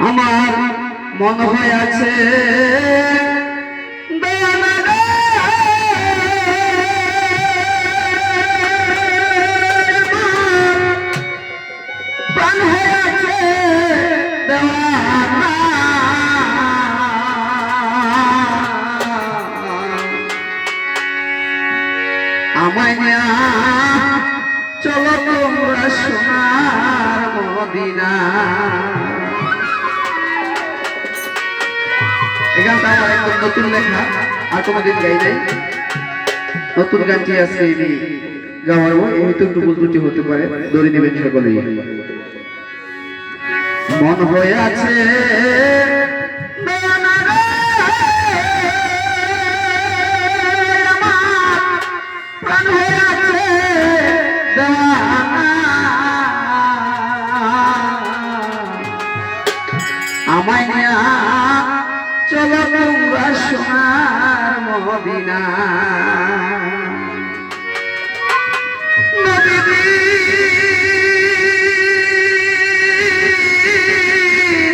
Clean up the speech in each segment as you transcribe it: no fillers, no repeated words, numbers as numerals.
আমার মন হয়ে আছে প্রাণ হয়ে আছে দেওয়ানা আমায় নিয়া চলো তোমরা সোনার মদিনা। এই গানটা আমার একদম নতুন লেখা, আর কোনোদিন গাই নাই। নতুন গানটি আজকে আমি গাওয়াবো, হয়তো একটু ভুল ত্রুটি হতে পারে, ধরে নেবেন সকলেই। মন হয়ে আছে প্রাণ হয়ে আছে আমায় নিয়া চলো তোমরা সোনার মদিনা। নবীজি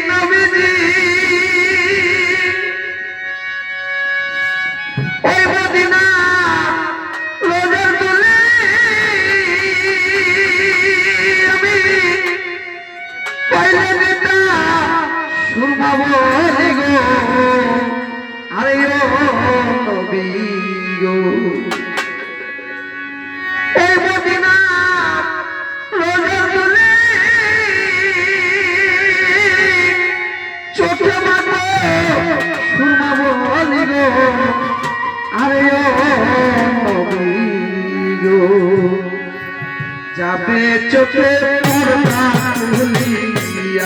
নবীজি ওই মদিনা রোজার তুলে আমি পাইলে দিতা সুরমা বলে গো আরে ও নবী গো। এই মদিনা রোজার তুলে চোখে মাগো সুরমা বলে গো আরে ও নবী গো। যাবে চোখে পর্দা খুলি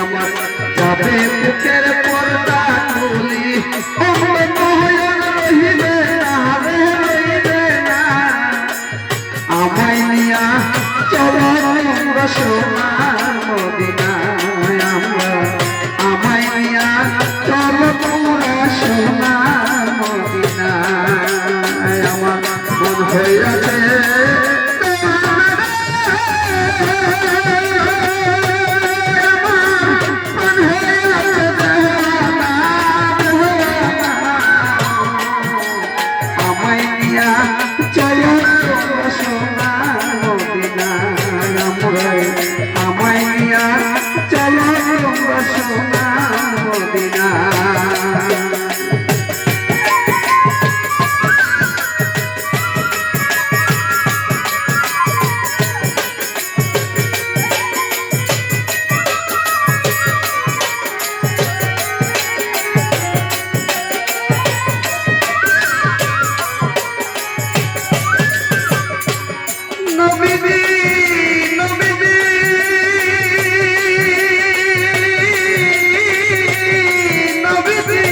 আমার, যাবে বুকের পর্দা খুলি নয়ন রহিবে না রে রহিবে না। আমায় নিয়া চলো তোমরা সোনার মদিনায় আমরা, আমায় নিয়া চলো তোমরা সোনার মদিনায়। আমার মন হয়ে আছে চলো সোনার মদিনায় আমরা, আমায় নিয়া চলো সোনার মদিনায়। নবীজি নবীজি নবীজি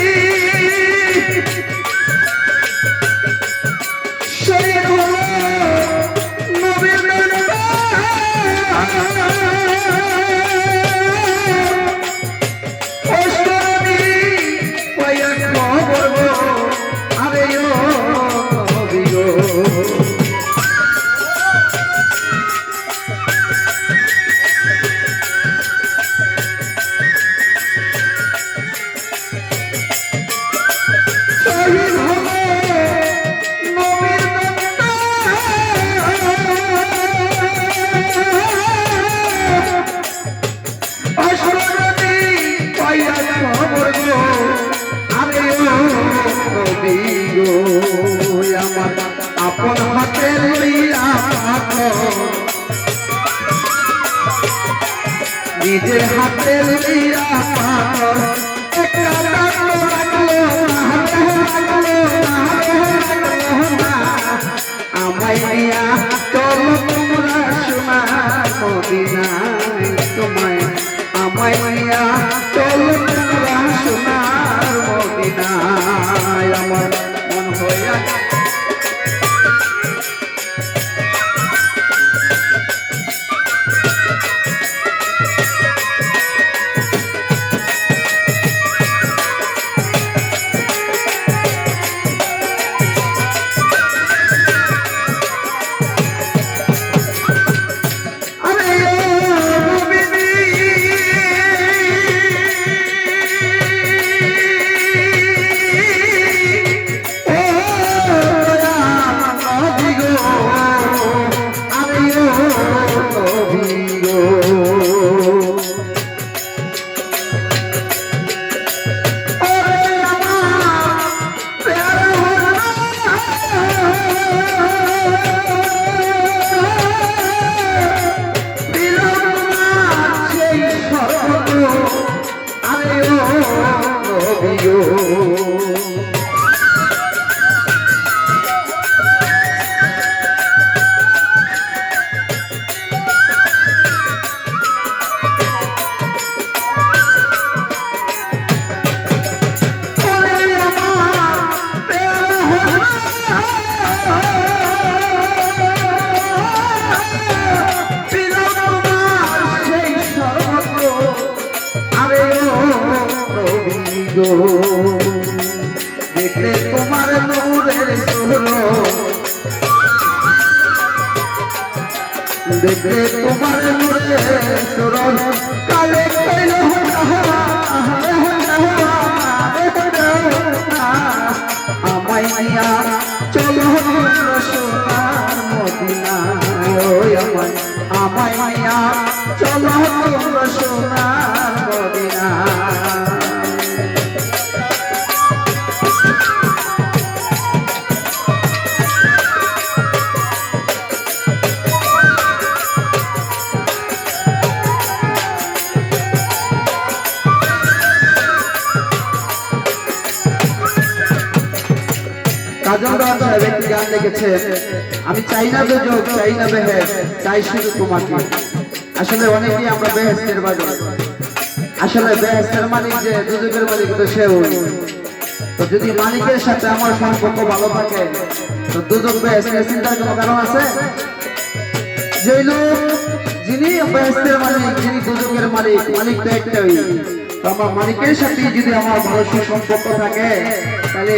শরীর হলো নবীর অষ্টমী পাইয়া খবর গো আরে ও নবী গো। আমার আপন হাতে লইয়া নিজের হাতে লইয়া আমায় নিয়া চলো তোমরা সোনার মদিনায়, তোমায় আমায় নিয়া চলো তোমরা সোনার মদিনায়। আমার মন হয়ে আছে দেখলে তোমার নূরে সুরজ কালে কইল আমায় নিয়া চলো সোনার মদিনা আমায় নিয়া চলো সোনার মদিনা কাজল রাজ সাহেব একটি গান লিখেছেন, আমি চাই না দুজক, চাই না বেহেশ, চাই শুধু তোমাকে। আসলে অনেকেই আমরা বেহেশতের বাজার, আসলে বেহেশতের মালিক যে দুজকের মালিক তো সেও। তো যদি মালিকের সাথে আমার সম্পর্ক ভালো থাকে তো দুজক বেহেশতের চিন্তার কোনো কারণ আছে? যে লোক যিনি বেহেশতের মালিক, যিনি দুজকের মালিক, মালিক তো একটাই। তো আমার মালিকের সাথে যদি আমার ভালো সুসম্পর্ক থাকে তাহলে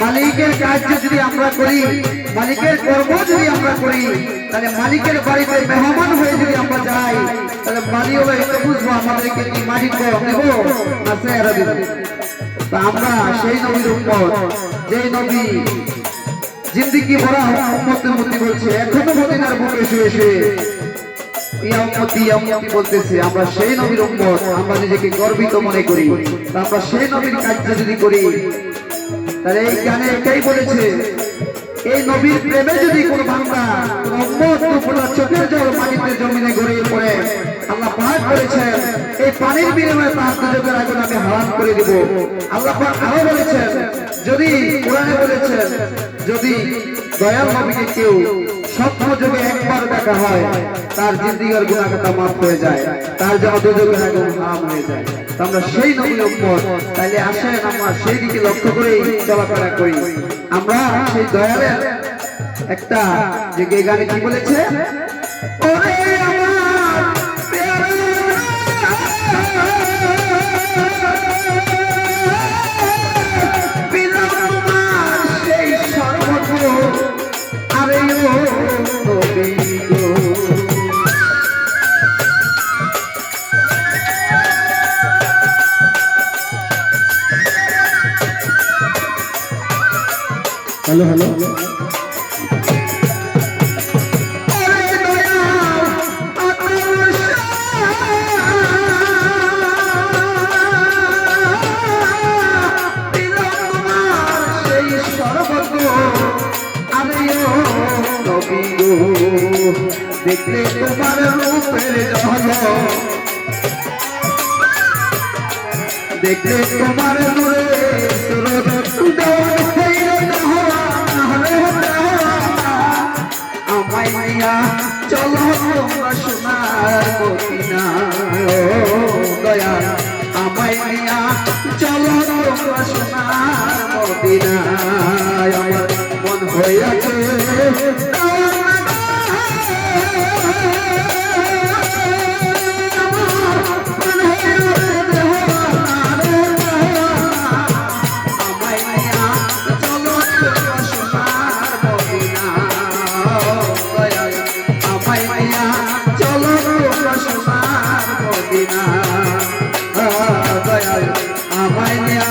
মালিকের কাজ যদি আমরা করি, মালিকের কর্ম যদি আমরা করি, তাহলে মালিকের বাড়িতে মেহমান হয়ে যদি আমরা যাই তাহলে মালিক হলো এটা বুঝবো আমাদেরকে কি মালিক দেব না চেহারা দেব। তা আমরা সেই নবীর উম্মত, যেই নবী জিন্দেগি ভরা উম্মতের মধ্যে বলছে, এখনো মদিনার বুকে শুয়ে শুয়ে ইয়া উম্মতি ইয়া উম্মতি বলতেছে। আমরা সেই নবীর উম্মত, আমরা নিজেকে গর্বিত মনে করি। আমরা সেই নবীর কাজ যদি করি তাহলে এই গানে এটাই বলেছে, এই নবীর প্রেমে যদি কোনো বান্দা উম্মত দুপুরা চোখের জল পানিতে জমিনে গড়িয়ে পড়ে, আল্লাহ পাক করেছেন এই পানির বিনিময়ে তার দুজকের আগুন আমি হারাম করে দিব। আল্লাহ পাক আরো বলেছেন, যদি কোরআনে বলেছেন যদি দয়াল নবীকে কেউ স্বপ্ন যোগে একবার দেখা হয় তার জিন্দিগার গুনাহটা মাফ হয়ে যায়, তার জন্য দুজকের আগুন হারাম হয়ে যায়। আমরা সেই নবীর উম্মত, তাইলে আসেন আমরা সেই দিকে লক্ষ্য করে চলাফেরা করি। আমরা সেই দয়ালের একটা যে গানে কি বলেছে, ওরে আমার সেই সর্বত্র আরে ও নবী গো। হ্যালো হ্যালো দেখলে তোমার রূপের ঝলক, দেখলে তোমার নূরে সুরজ আমায় নিয়া চলো তোমরা সোনার মদিনা। দয়া আমায় নিয়া চলো তোমরা সোনার মদিনা। আমার মন হইয়াছে আমায় নিয়া